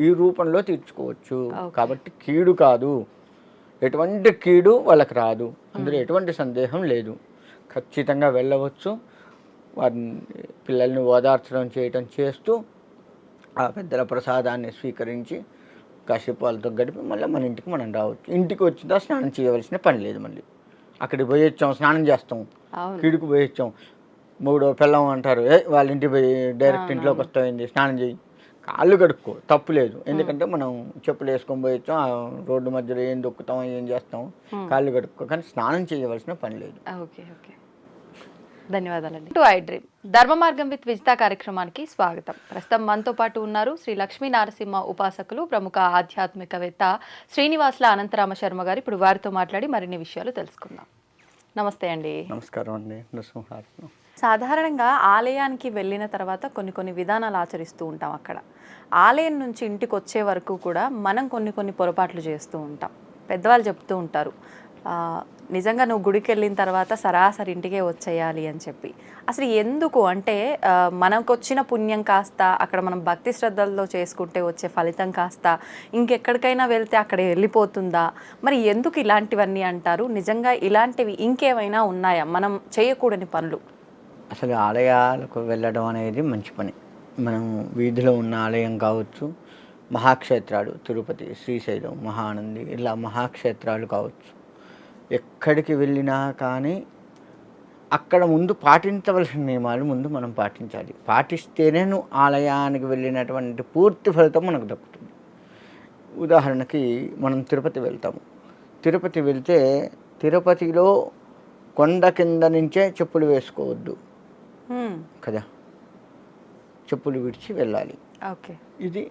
[SPEAKER 3] ఈ రూపంలో తీర్చుకోవచ్చు. కాబట్టి కీడు కాదు, ఎటువంటి కీడు వాళ్ళకి రాదు, అందులో ఎటువంటి సందేహం లేదు. ఖచ్చితంగా వెళ్ళవచ్చు. వారిని పిల్లల్ని ఓదార్చడం చేయటం చేస్తూ ఆ పెద్దల ప్రసాదాన్ని స్వీకరించి కాసేపు వాళ్ళతో గడిపి మళ్ళీ మన ఇంటికి మనం రావచ్చు. ఇంటికి వచ్చిందా స్నానం చేయవలసిన పని లేదు. మళ్ళీ అక్కడికి పోయి వచ్చాం, స్నానం చేస్తాం, కీడుకు పోయి వచ్చాం, మూడో పిల్లం అంటారు, వాళ్ళ ఇంటికి పోయి డైరెక్ట్ ఇంట్లోకి వస్తాయింది, స్నానం చేయి, కాళ్ళు కడుక్కో, తప్పు లేదు. ఎందుకంటే మనం చెప్పులు వేసుకొని పోయి వచ్చాం, ఆ రోడ్డు మధ్యలో ఏం దొక్కుతాం, ఏం చేస్తాం, కాళ్ళు కడుక్కో, కానీ స్నానం చేయవలసిన పని లేదు.
[SPEAKER 2] ఓకే ఓకే, ధన్యవాదాలండి. టు ఐ డ్రీమ్ ధర్మ మార్గం విత్ విజిత కార్యక్రమానికి స్వాగతం. ప్రస్తుతం మనతో పాటు ఉన్నారు శ్రీ లక్ష్మీ నరసింహ ఉపాసకులు, ప్రముఖ ఆధ్యాత్మికవేత్త శ్రీనివాసుల అనంతరామ శర్మ గారు. ఇప్పుడు వారితో మాట్లాడి మరిన్ని విషయాలు తెలుసుకుందాం. నమస్తే అండి.
[SPEAKER 3] నమస్కారం అండి. నరసింహార్పణం.
[SPEAKER 2] సాధారణంగా ఆలయానికి వెళ్ళిన తర్వాత కొన్ని విధానాలు ఆచరిస్తూ ఉంటాం. అక్కడ ఆలయం నుంచి ఇంటికి వచ్చే వరకు కూడా మనం కొన్ని పొరపాట్లు చేస్తూ ఉంటాం. పెద్దవాళ్ళు చెప్తూ ఉంటారు, నిజంగా నువ్వు గుడికి వెళ్ళిన తర్వాత సరాసరి ఇంటికే వచ్చేయాలి అని చెప్పి. అసలు ఎందుకు అంటే మనకు వచ్చిన పుణ్యం కాస్త అక్కడ మనం భక్తి శ్రద్ధలతో చేసుకుంటే వచ్చే ఫలితం కాస్త ఇంకెక్కడికైనా వెళ్తే అక్కడ వెళ్ళిపోతుందా? మరి ఎందుకు ఇలాంటివన్నీ అంటారు? నిజంగా ఇలాంటివి ఇంకేమైనా ఉన్నాయా మనం చేయకూడని పనులు?
[SPEAKER 3] అసలు ఆలయాలకు వెళ్ళడం అనేది మంచి పని. మనం వీధిలో ఉన్న ఆలయం కావచ్చు, మహాక్షేత్రాలు తిరుపతి, శ్రీశైలం, మహానంది, ఇలా మహాక్షేత్రాలు కావచ్చు, ఎక్కడికి వెళ్ళినా కానీ అక్కడ ముందు పాటించవలసిన నియమాలు ముందు మనం పాటించాలి. పాటిస్తేనే నువ్వు ఆలయానికి వెళ్ళినటువంటి పూర్తి ఫలితం మనకు దక్కుతుంది. ఉదాహరణకి మనం తిరుపతి వెళ్తాము. తిరుపతి వెళ్తే తిరుపతిలో కొండ కింద నుంచే చెప్పులు వేసుకోవద్దు కదా, చెప్పులు విడిచి వెళ్ళాలి.
[SPEAKER 2] ఓకే,
[SPEAKER 3] ఇది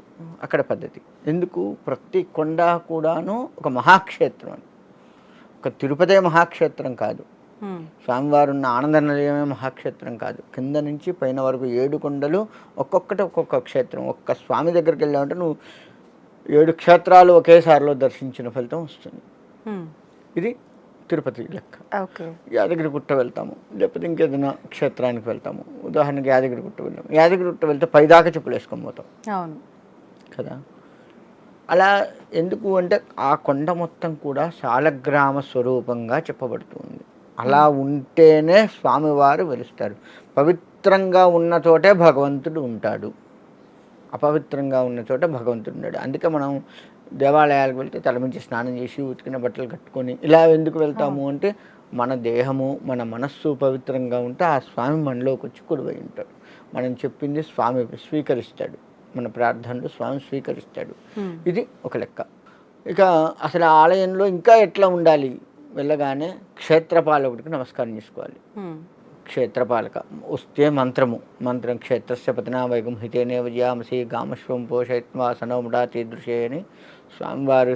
[SPEAKER 3] అక్కడ పద్ధతి. ఎందుకు? ప్రతి కొండ కూడాను ఒక మహాక్షేత్రం అని. ఒక తిరుపతే మహాక్షేత్రం కాదు, స్వామివారు ఉన్న ఆనంద నిలయమే మహాక్షేత్రం కాదు. కింద నుంచి పైన వరకు 7 కొండలు, ఒక్కొక్కటి ఒక్కొక్క క్షేత్రం. ఒక్క స్వామి దగ్గరికి వెళ్ళామంటే నువ్వు 7 క్షేత్రాలు ఒకేసారిలో దర్శించిన ఫలితం వస్తుంది. ఇది తిరుపతి లెక్క.
[SPEAKER 2] ఓకే,
[SPEAKER 3] యాదగిరి గుట్ట వెళ్తాము, లేకపోతే ఇంకేదైనా క్షేత్రానికి వెళ్తాము. ఉదాహరణకి యాదగిరి గుట్ట వెళ్ళాము. యాదగిరి గుట్ట వెళ్తే పైదాకా చెప్పులు వేసుకొని పోతాం.
[SPEAKER 2] అవును
[SPEAKER 3] కదా. అలా ఎందుకు అంటే ఆ కొండ మొత్తం కూడా శాలగ్రామ స్వరూపంగా చెప్పబడుతుంది. అలా ఉంటేనే స్వామివారు వెలుస్తారు. పవిత్రంగా ఉన్న చోటే భగవంతుడు ఉంటాడు, అపవిత్రంగా ఉన్న చోట భగవంతుడు ఉన్నాడు. అందుకే మనం దేవాలయాలకు వెళ్తే తలమించి స్నానం చేసి ఉతికిన బట్టలు కట్టుకొని ఇలా ఎందుకు వెళ్తాము అంటే మన దేహము మన మనస్సు పవిత్రంగా ఉంటే ఆ స్వామి మనలోకి వచ్చి కొలువై ఉంటాడు. మనం చెప్పింది స్వామి స్వీకరిస్తాడు, మన ప్రార్థనలు స్వామి స్వీకరిస్తాడు. ఇది ఒక లెక్క. ఇక అసలు ఆలయంలో ఇంకా ఎట్లా ఉండాలి? వెళ్ళగానే క్షేత్రపాలకుడికి నమస్కారం చేసుకోవాలి. క్షేత్రపాలక వస్తే మంత్రం క్షేత్రస్య పతనావైగం హితేనే విజయామసి గామశ్వం పోషయిత్వా సనోముడాతి దృశ్యే అని స్వామివారి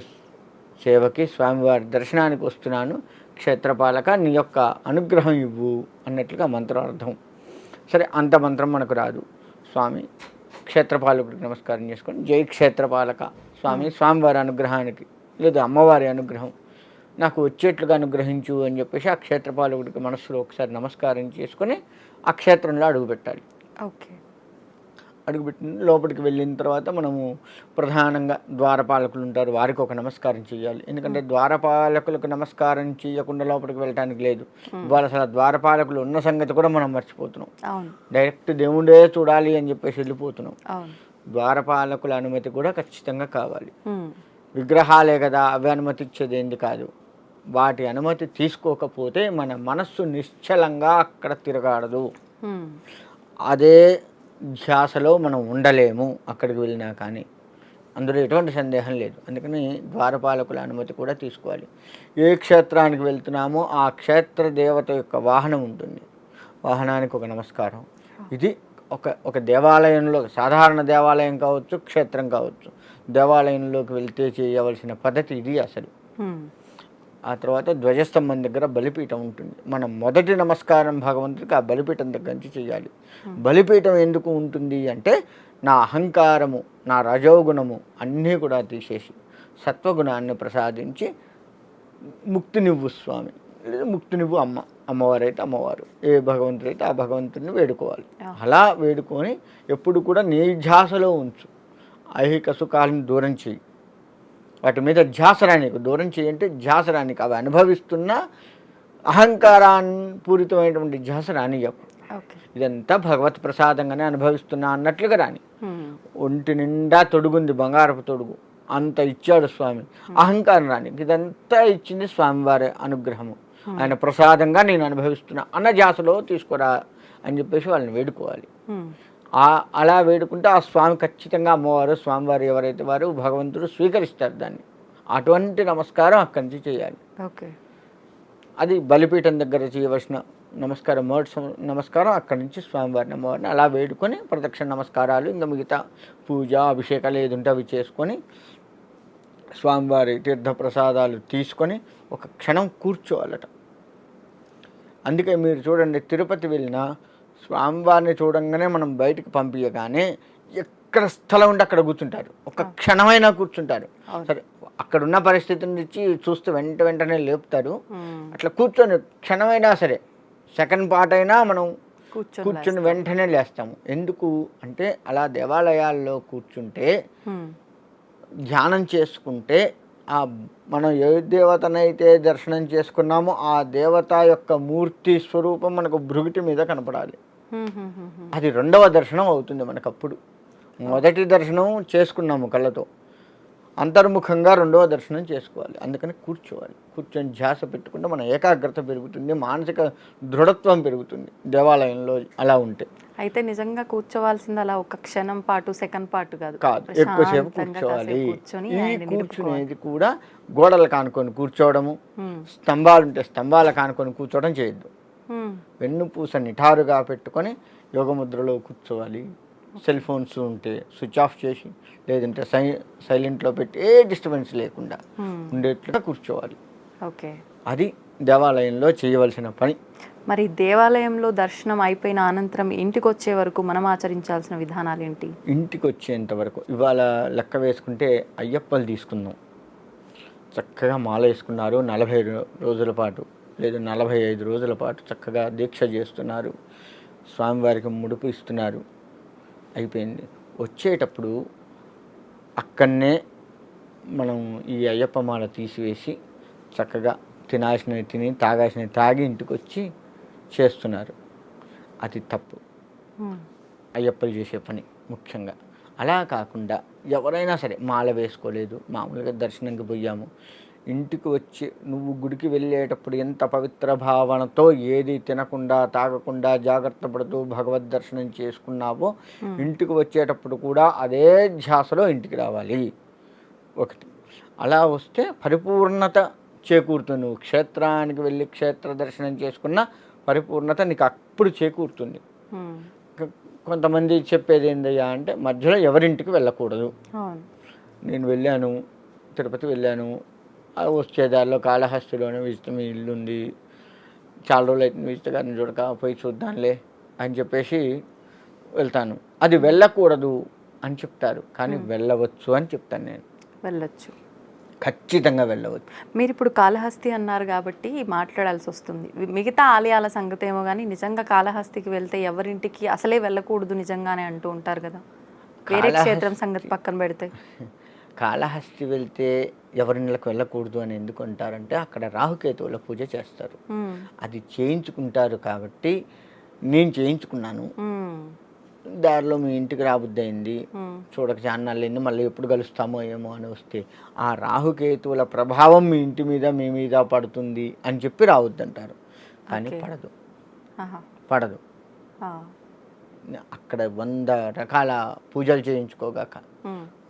[SPEAKER 3] సేవకి స్వామివారి దర్శనానికి వస్తున్నాను, క్షేత్రపాలక నీ యొక్క అనుగ్రహం ఇవ్వు అన్నట్లుగా మంత్రార్థం. సరే, అంత మంత్రం మనకు రాదు. స్వామి క్షేత్రపాలకుడికి నమస్కారం చేసుకొని జై క్షేత్రపాలక స్వామి, స్వామివారి అనుగ్రహానికి లేదా అమ్మవారి అనుగ్రహం నాకు వచ్చేట్లుగా అనుగ్రహించు అని చెప్పేసి ఆ క్షేత్రపాలకుడికి మనస్సులో ఒకసారి నమస్కారం చేసుకొని ఆ క్షేత్రంలో అడుగుపెట్టాలి.
[SPEAKER 2] ఓకే,
[SPEAKER 3] అడుగుపెట్టిన లోపలికి వెళ్ళిన తర్వాత మనము ప్రధానంగా ద్వారపాలకులు ఉంటారు, వారికి ఒక నమస్కారం చేయాలి. ఎందుకంటే ద్వారపాలకులకు నమస్కారం చేయకుండా లోపలికి వెళ్ళటానికి లేదు. ఇవాళ అసలు ద్వారపాలకులు ఉన్న సంగతి కూడా మనం మర్చిపోతున్నాం. డైరెక్ట్ దేవుడే చూడాలి అని చెప్పేసి వెళ్ళిపోతున్నాం. ద్వారపాలకుల అనుమతి కూడా ఖచ్చితంగా కావాలి. విగ్రహాలే కదా, అవి అనుమతి ఇచ్చేది ఏంది కాదు. వాటి అనుమతి తీసుకోకపోతే మన మనస్సు నిశ్చలంగా అక్కడ తిరగాడదు. అదే ధ్యాసలో మనం ఉండలేము అక్కడికి వెళ్ళినా కానీ. అందులో ఎటువంటి సందేహం లేదు. అందుకని ద్వారపాలకుల అనుమతి కూడా తీసుకోవాలి. ఏ క్షేత్రానికి వెళ్తున్నామో ఆ క్షేత్ర దేవత యొక్క వాహనం ఉంటుంది, వాహనానికి ఒక నమస్కారం. ఇది ఒక దేవాలయంలో, సాధారణ దేవాలయం కావచ్చు, క్షేత్రం కావచ్చు, దేవాలయంలోకి వెళ్తే చేయవలసిన పద్ధతి ఇది అసలు. ఆ తర్వాత ధ్వజస్తంభం దగ్గర బలిపీఠం ఉంటుంది. మనం మొదటి నమస్కారం భగవంతుడికి ఆ బలిపీఠం దగ్గర నుంచి చేయాలి. బలిపీఠం ఎందుకు ఉంటుంది అంటే, నా అహంకారము, నా రజోగుణము అన్నీ కూడా తీసేసి సత్వగుణాన్ని ప్రసాదించి ముక్తినివ్వు స్వామి, లేదా ముక్తినివ్వు అమ్మ, అమ్మవారైతే అమ్మవారు, ఏ భగవంతుడైతే ఆ భగవంతుడిని వేడుకోవాలి. అలా వేడుకొని ఎప్పుడు కూడా నీ ధ్యాసలో ఉంచు. ఐహిక సుఖాలను దూరం చేయి, వాటి మీద ధ్యాసరానికి దూరం చేయంటే ధ్యాసరానికి, అవి అనుభవిస్తున్న పూరితమైనటువంటి ధ్యాస రానియకు. ఇదంతా భగవత్ ప్రసాదంగానే అనుభవిస్తున్నా అన్నట్లుగా రాని. ఒంటి నిండా తొడుగుంది, బంగారపు తొడుగు, అంత ఇచ్చాడు స్వామి, అహంకారం రాని. ఇదంతా ఇచ్చింది స్వామివారి అనుగ్రహము, ఆయన ప్రసాదంగా నేను అనుభవిస్తున్నా అన్న ధ్యాసలో తీసుకురా అని చెప్పేసి వాళ్ళని వేడుకోవాలి. అలా వేడుకుంటే ఆ స్వామి ఖచ్చితంగా, అమ్మవారు స్వామివారు ఎవరైతే వారు భగవంతుడు స్వీకరిస్తారు దాన్ని. అటువంటి నమస్కారం అక్కడి నుంచి చేయాలి. అది బలిపీఠం దగ్గర చేయవలసిన నమస్కారం, మొదటి నమస్కారం. అక్కడి నుంచి స్వామివారిని అమ్మవారిని అలా వేడుకొని ప్రదక్షిణ నమస్కారాలు, ఇంకా మిగతా పూజ అభిషేకాలు ఏదుంటే అవి చేసుకొని స్వామివారి తీర్థప్రసాదాలు తీసుకొని ఒక క్షణం కూర్చోవాలట. అందుకే మీరు చూడండి, తిరుపతి వెళ్ళినా స్వామివారిని చూడంగానే మనం బయటికి పంపించగానే ఎక్కడ స్థలం ఉంటే అక్కడ కూర్చుంటారు, ఒక క్షణమైనా కూర్చుంటారు. సరే, అక్కడున్న పరిస్థితిని ఇచ్చి చూస్తే వెంటనే లేపుతారు. అట్లా కూర్చొని క్షణమైనా సరే, సెకండ్ పార్ట్ అయినా మనం కూర్చొని వెంటనే లేస్తాము. ఎందుకు అంటే, అలా దేవాలయాల్లో కూర్చుంటే, ధ్యానం చేసుకుంటే, మనం ఏ దేవతనైతే దర్శనం చేసుకున్నామో ఆ దేవత యొక్క మూర్తి స్వరూపం మనకు భృగుటి మీద కనపడాలి. అది రెండవ దర్శనం అవుతుంది మనకప్పుడు. మొదటి దర్శనం చేసుకున్నాము కళ్ళతో, అంతర్ముఖంగా రెండవ దర్శనం చేసుకోవాలి. అందుకని కూర్చోవాలి. కూర్చొని ధ్యాస పెట్టుకుంటే మన ఏకాగ్రత పెరుగుతుంది, మానసిక దృఢత్వం పెరుగుతుంది దేవాలయంలో అలా ఉంటే.
[SPEAKER 2] అయితే నిజంగా కూర్చోవాల్సింది అలా ఒక క్షణం పాటు, సెకండ్ పాటు కాదు,
[SPEAKER 3] ఎక్కువసేపు కూర్చోవాలి. ఈ కూర్చునేది కూడా గోడలు కానుకొని కూర్చోవడము, స్తంభాలు ఉంటే స్తంభాలు కానుకొని కూర్చోవడం చేయొద్దు. వెన్నుపూస నిఠారుగా పెట్టుకొని యోగముద్రలో కూర్చోవాలి. సెల్ ఫోన్స్ ఉంటే స్విచ్ ఆఫ్ చేసి, లేదంటే సైలెంట్లో పెట్టి ఏ డిస్టర్బెన్స్ లేకుండా ఉండేట్లుగా కూర్చోవాలి. అది దేవాలయంలో చేయవలసిన పని.
[SPEAKER 2] మరి దేవాలయంలో దర్శనం అయిపోయిన అనంతరం ఇంటికి వచ్చే వరకు మనం ఆచరించాల్సిన విధానాలు ఏంటి?
[SPEAKER 3] ఇంటికి వచ్చేంత వరకు ఇవాళ లెక్క వేసుకుంటే అయ్యప్పలు తీసుకుందాం. చక్కగా మాల వేసుకున్నారు, 40 రోజుల పాటు లేదు 45 రోజుల పాటు చక్కగా దీక్ష చేస్తున్నారు, స్వామివారికి ముడుపు ఇస్తున్నారు, అయిపోయింది. వచ్చేటప్పుడు అక్కడనే మనం ఈ అయ్యప్ప మాల తీసివేసి చక్కగా తినాల్సినవి తిని, తాగాల్సినవి తాగి ఇంటికి వచ్చి చేస్తున్నారు. అది తప్పు, అయ్యప్పలు చేసే పని ముఖ్యంగా. అలా కాకుండా ఎవరైనా సరే మాల వేసుకోలేదు, మామూలుగా దర్శనంకి పోయాము, ఇంటికి వచ్చి నువ్వు గుడికి వెళ్ళేటప్పుడు ఎంత పవిత్ర భావనతో ఏది తినకుండా తాగకుండా జాగ్రత్త పడుతూ భగవద్ దర్శనం చేసుకున్నావో, ఇంటికి వచ్చేటప్పుడు కూడా అదే ధ్యాసలో ఇంటికి రావాలి. ఒకటి అలా వస్తే పరిపూర్ణత చేకూరుతుంది. నువ్వు క్షేత్రానికి వెళ్ళి క్షేత్ర దర్శనం చేసుకున్న పరిపూర్ణత నీకు అప్పుడు చేకూరుతుంది. కొంతమంది చెప్పేది ఏందయ్యా అంటే, మధ్యలో ఎవరింటికి వెళ్ళకూడదు. నేను వెళ్ళాను, తిరుపతి వెళ్ళాను, వచ్చేదారిలో కాళహస్తిలోనే విజిత మీ ఇల్లు ఉంది, చాలా రోజులు అయితే విజిత గారిని చూడక పోయి చూద్దాంలే అని చెప్పేసి వెళ్తాను. అది వెళ్ళకూడదు అని చెప్తారు, కానీ వెళ్ళవచ్చు అని చెప్తాను నేను.
[SPEAKER 2] వెళ్ళొచ్చు,
[SPEAKER 3] ఖచ్చితంగా వెళ్ళవచ్చు.
[SPEAKER 2] మీరు ఇప్పుడు కాళహస్తి అన్నారు కాబట్టి మాట్లాడాల్సి వస్తుంది. మిగతా ఆలయాల సంగతి ఏమో కానీ నిజంగా కాళహస్తికి వెళ్తే ఎవరింటికి అసలే వెళ్ళకూడదు నిజంగానే అంటూ ఉంటారు కదా. వేరే క్షేత్రం సంగతి పక్కన పెడితే
[SPEAKER 3] కాళహస్తి వెళ్తే ఎవరిళ్ళకి వెళ్ళకూడదు అని ఎందుకు అంటారంటే, అక్కడ రాహుకేతువుల పూజ చేస్తారు, అది చేయించుకుంటారు. కాబట్టి నేను చేయించుకున్నాను, దారిలో మీ ఇంటికి రాబుద్ది అయింది, చూడక చాన్నాళ్ళైంది, మళ్ళీ ఎప్పుడు కలుస్తామో ఏమో అని వస్తే ఆ రాహుకేతువుల ప్రభావం మీ ఇంటి మీద మీ మీద పడుతుంది అని చెప్పి రావద్దంటారు. కానీ పడదు. అక్కడ 100 రకాల పూజలు చేయించుకోగాక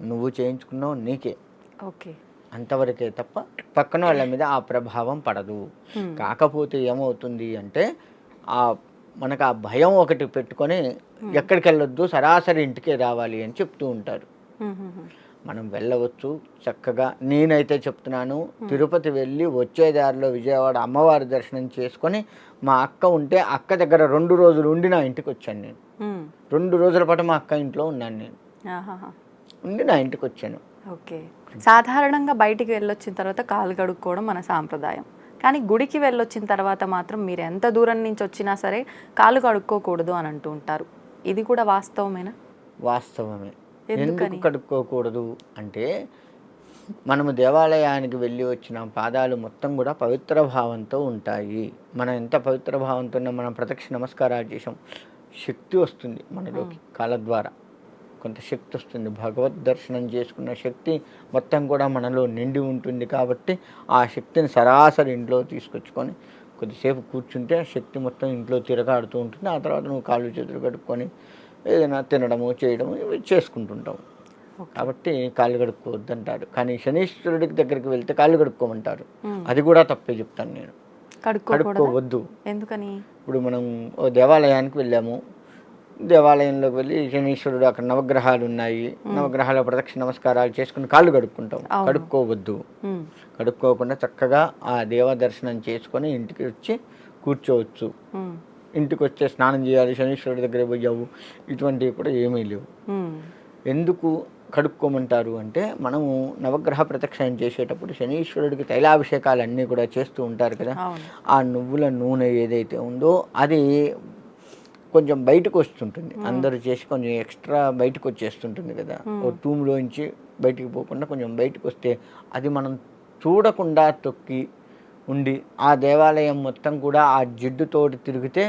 [SPEAKER 3] నువ్వు చేయించుకున్నావు నీకే,
[SPEAKER 2] ఓకే.
[SPEAKER 3] అంతవరకే తప్ప పక్కన వాళ్ళ మీద ఆ ప్రభావం పడదు. కాకపోతే ఏమవుతుంది అంటే మనకు ఆ భయం ఒకటి పెట్టుకొని ఎక్కడికి వెళ్ళొద్దు, సరాసరి ఇంటికే రావాలి అని చెప్తూ ఉంటారు. మనం వెళ్ళవచ్చు చక్కగా. నేనైతే చెప్తున్నాను, తిరుపతి వెళ్ళి వచ్చే దారిలో విజయవాడ అమ్మవారి దర్శనం చేసుకొని మా అక్క ఉంటే అక్క దగ్గర 2 రోజులు ఉండి నా ఇంటికి వచ్చాను. నేను 2 రోజుల పాటు మా అక్క ఇంట్లో ఉన్నాను. నేను ఉండి నా ఇంటికి వచ్చాను.
[SPEAKER 2] ఓకే. సాధారణంగా బయటికి వెళ్ళొచ్చిన తర్వాత కాలు కడుక్కోవడం మన సాంప్రదాయం. కానీ గుడికి వెళ్ళొచ్చిన తర్వాత మాత్రం మీరు ఎంత దూరం నుంచి వచ్చినా సరే కాలు కడుక్కోకూడదు అని అంటూ ఉంటారు. ఇది కూడా వాస్తవమేనా?
[SPEAKER 3] వాస్తవమే. ఎందుకు కడుక్కోకూడదు అంటే మనము దేవాలయానికి వెళ్ళి వచ్చిన పాదాలు మొత్తం కూడా పవిత్ర భావంతో ఉంటాయి. మనం ఎంత పవిత్ర భావంతో మనం ప్రత్యక్ష నమస్కారాలు చేసాం, శక్తి వస్తుంది మనలోకి. కాళ్ళ ద్వారా కొంత శక్తి వస్తుంది. భగవద్ దర్శనం చేసుకున్న శక్తి మొత్తం కూడా మనలో నిండి ఉంటుంది. కాబట్టి ఆ శక్తిని సరాసరి ఇంట్లో తీసుకొచ్చుకొని కొద్దిసేపు కూర్చుంటే ఆ శక్తి మొత్తం ఇంట్లో తిరగాడుతూ ఉంటుంది. ఆ తర్వాత నువ్వు కాళ్ళు చేతులు కడుక్కొని ఏదైనా తినడము చేయడము ఇవి చేసుకుంటుంటాం. కాబట్టి కాళ్ళు కడుక్కోవద్దు అంటారు. కానీ శనీశ్వరుడికి దగ్గరికి వెళ్తే కాళ్ళు కడుక్కోమంటారు. అది కూడా తప్పే చెప్తాను నేను. కడుక్కోవద్దు.
[SPEAKER 2] ఎందుకని?
[SPEAKER 3] ఇప్పుడు మనం ఓ దేవాలయానికి వెళ్ళాము, దేవాలయంలోకి వెళ్ళి శనీశ్వరుడు అక్కడ నవగ్రహాలు ఉన్నాయి, నవగ్రహాల ప్రదక్షిణ నమస్కారాలు చేసుకుని కాళ్ళు కడుక్కుంటాం. కడుక్కోవద్దు. కడుక్కోకుండా చక్కగా ఆ దేవ దర్శనం చేసుకొని ఇంటికి వచ్చి కూర్చోవచ్చు. ఇంటికి వచ్చే స్నానం చేయాలి, శనీశ్వరుడి దగ్గర పోయావు, ఇటువంటివి కూడా ఏమీ లేవు. ఎందుకు కడుక్కోమంటారు అంటే మనము నవగ్రహ ప్రదక్షిణం చేసేటప్పుడు శనీశ్వరుడికి తైలాభిషేకాలు అన్నీ కూడా చేస్తూ ఉంటారు కదా. ఆ నువ్వుల నూనె ఏదైతే ఉందో అది కొంచెం బయటకు వస్తుంటుంది. అందరూ చేసి కొంచెం ఎక్స్ట్రా బయటకు వచ్చేస్తుంటుంది కదా. ఓ తూములోంచి బయటికి పోకుండా కొంచెం బయటకు వస్తే అది మనం చూడకుండా తొక్కి ఉండి ఆ దేవాలయం మొత్తం కూడా ఆ జిడ్డుతోటి తిరిగితే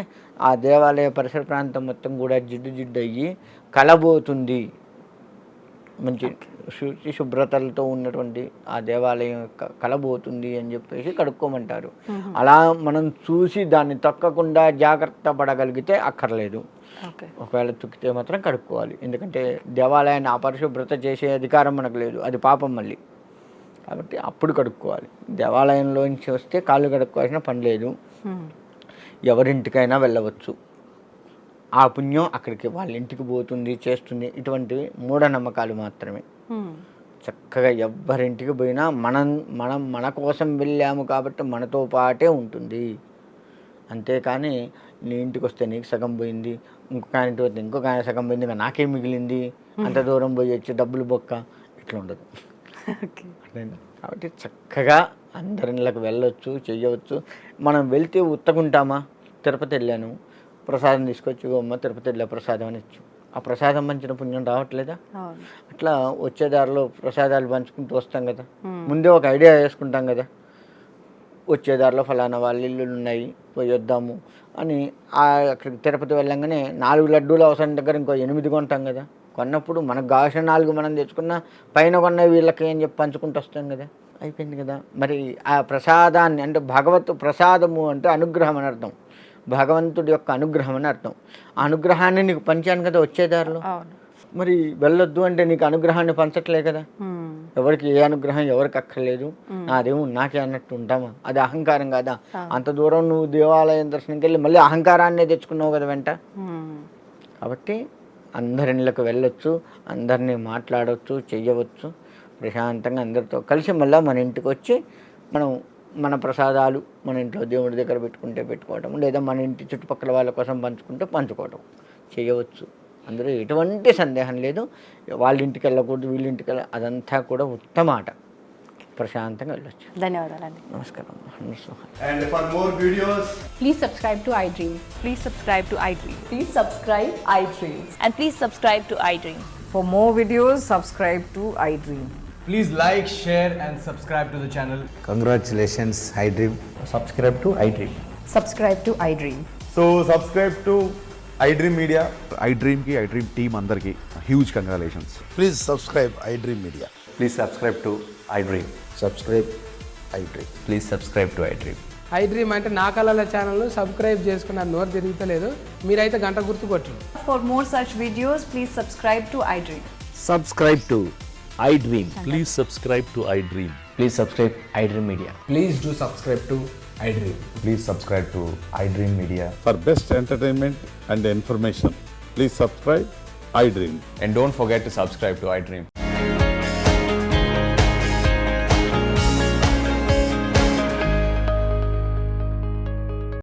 [SPEAKER 3] ఆ దేవాలయ పరిసర ప్రాంతం మొత్తం కూడా జిడ్డు అయ్యి కలబోతుంది. మంచి శుచి శుభ్రతలతో ఉన్నటువంటి ఆ దేవాలయం కలబోతుంది అని చెప్పేసి కడుక్కోమంటారు. అలా మనం చూసి దాన్ని తొక్కకుండా జాగ్రత్త పడగలిగితే అక్కర్లేదు. ఒకవేళ తొక్కితే మాత్రం కడుక్కోవాలి. ఎందుకంటే దేవాలయాన్ని అపరిశుభ్రత చేసే అధికారం మనకు లేదు, అది పాపం మళ్ళీ. కాబట్టి అప్పుడు కడుక్కోవాలి. దేవాలయంలోంచి వస్తే కాళ్ళు కడుక్కోవాల్సిన పని లేదు. ఎవరింటికైనా వెళ్ళవచ్చు. ఆ పుణ్యం అక్కడికి వాళ్ళ ఇంటికి పోతుంది, చేస్తుంది. ఇటువంటివి మూఢనమ్మకాలు మాత్రమే. చక్కగా ఎవరింటికి పోయినా మన కోసం వెళ్ళాము కాబట్టి మనతో పాటే ఉంటుంది. అంతేకాని నీ ఇంటికి వస్తే నీకు సగం పోయింది, ఇంకొక ఆయన ఇంటికి వస్తే ఇంకొక ఆయన సగం పోయింది, ఇంకా నాకేం మిగిలింది, అంత దూరం పోయి వచ్చి డబ్బులు బొక్క, ఇట్లా ఉండదు. కాబట్టి చక్కగా అందరిళ్ళకి వెళ్ళొచ్చు, చెయ్యవచ్చు. మనం వెళ్తే ఉత్తకుంటామా? తిరుపతి వెళ్ళాను, ప్రసాదం తీసుకొచ్చి అమ్మ తిరుపతి వెళ్ళా ప్రసాదం అని ఇచ్చు. ఆ ప్రసాదం పంచిన పుణ్యం రావట్లేదా? అట్లా వచ్చేదారిలో ప్రసాదాలు పంచుకుంటూ వస్తాం కదా. ముందే ఒక ఐడియా వేసుకుంటాం కదా, వచ్చేదారిలో ఫలానా వాళ్ళ ఇల్లులు ఉన్నాయి పోయి వద్దాము అని. అక్కడికి తిరుపతి వెళ్ళంగానే 4 లడ్డూలు అవసరం దగ్గర ఇంకో 8 కొంటాం కదా. కొన్నప్పుడు మనకు కావాల్సిన 4 మనం తెచ్చుకున్న పైన కొన్న వీళ్ళకి అని చెప్పి పంచుకుంటూ వస్తాం కదా. అయిపోయింది కదా. మరి ఆ ప్రసాదాన్ని అంటే భగవత్ ప్రసాదము అంటే అనుగ్రహం అని అర్థం, భగవంతుడి యొక్క అనుగ్రహం అని అర్థం. ఆ అనుగ్రహాన్ని నీకు పంచాను కదా వచ్చేదారిలో. మరి వెళ్ళొద్దు అంటే నీకు అనుగ్రహాన్ని పంచట్లే కదా. ఎవరికి ఏ అనుగ్రహం ఎవరికి అక్కర్లేదు, నాదేమో నాకే అన్నట్టు ఉంటామా? అది అహంకారం కదా. అంత దూరం నువ్వు దేవాలయం దర్శనంకి వెళ్ళి మళ్ళీ అహంకారాన్నే తెచ్చుకున్నావు కదా వెంట. కాబట్టి అందరిళ్ళకి వెళ్ళొచ్చు, అందరినీ మాట్లాడవచ్చు, చెయ్యవచ్చు. ప్రశాంతంగా అందరితో కలిసి మళ్ళీ మన ఇంటికి వచ్చి మనం మన ప్రసాదాలు మన ఇంట్లో దేవుడి దగ్గర పెట్టుకోవటం, లేదా మన ఇంటి చుట్టుపక్కల వాళ్ళ కోసం పంచుకోవటం చేయవచ్చు. అందులో ఎటువంటి సందేహం లేదు. వాళ్ళ ఇంటికి వెళ్ళకూడదు, వీళ్ళ ఇంటికి అదంతా కూడా ఉత్తమ ఆట. ప్రశాంతంగా వెళ్ళొచ్చు.
[SPEAKER 2] ధన్యవాదాలండి.
[SPEAKER 3] నమస్కారం.
[SPEAKER 4] And for more videos,
[SPEAKER 5] Please subscribe to iDream.
[SPEAKER 2] Please subscribe to iDream.
[SPEAKER 5] Please subscribe iDream.
[SPEAKER 6] And please subscribe to iDream.
[SPEAKER 7] For more videos, subscribe to iDream.
[SPEAKER 4] please like, share and subscribe to the channel.
[SPEAKER 8] Congratulations, iDream.
[SPEAKER 3] Subscribe to iDream.
[SPEAKER 5] Subscribe to iDream.
[SPEAKER 4] So subscribe to iDream Media.
[SPEAKER 9] iDream team అందరికి huge congratulations.
[SPEAKER 8] Please subscribe iDream Media.
[SPEAKER 10] Please subscribe to iDream.
[SPEAKER 8] Subscribe iDream.
[SPEAKER 10] Please subscribe to iDream. I dream అంటే నా కళల ఛానల్ను subscribe చేసుకున్న నోరు తిరుగుతలేదు. మీరైతే గంట గుర్తు కొట్టండి.
[SPEAKER 7] For more such videos, please subscribe to iDream.
[SPEAKER 11] Subscribe to iDream.
[SPEAKER 12] Please subscribe to iDream.
[SPEAKER 11] Please subscribe iDream Media.
[SPEAKER 10] Please do subscribe to iDream.
[SPEAKER 9] Please subscribe to iDream Media.
[SPEAKER 12] For best entertainment and information, please subscribe iDream.
[SPEAKER 9] And don't forget to subscribe to iDream.